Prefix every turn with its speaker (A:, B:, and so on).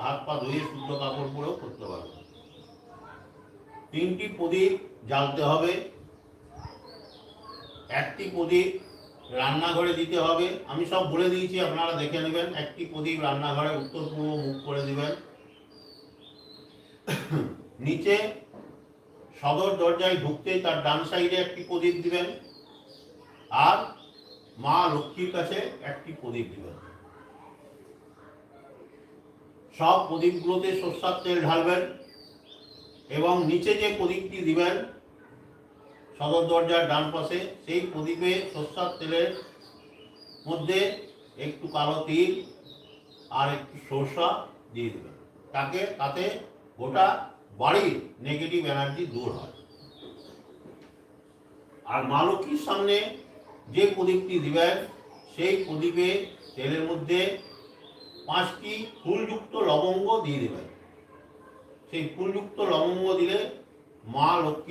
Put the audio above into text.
A: হাত পা ধুয়ে শুদ্ধ কাপড় পরেও করতে পারবেন। 3টি প্রদীপ জ্বালতে হবে। 1টি প্রদীপ রান্নাঘরে দিতে হবে। আমি সব বলে দিয়েছি, আপনারা দেখে নেবেন। 1টি প্রদীপ রান্নাঘরে উত্তর পূর্ব মুখ করে দিবেন। নিচে সদর দরজায় ঢুকতেই তার ডান সাইডে 1টি প্রদীপ দিবেন, আর মা লক্ষ্মীর কাছে 1টি প্রদীপ দিবেন। সব প্রদীপগুলোতে সরষের তেল ঢালবেন এবং নিচে যে প্রদীপটি দিবেন সদর দরজার ডান পাশে, সেই প্রদীপে সরষের তেলের মধ্যে একটু কালো তিল আর একটু সরষা দিয়ে দেবেন। তাতে গোটা বাড়ির নেগেটিভ এনার্জি দূর হয়। আর মা লক্ষ্মীর সামনে যে প্রদীপটি দিবেন সেই প্রদীপে তেলের মধ্যে 5টি ফুলযুক্ত লবঙ্গ দিয়ে দেবেন। সেই ফুলযুক্ত লবঙ্গ দিলে মা লক্ষ্মী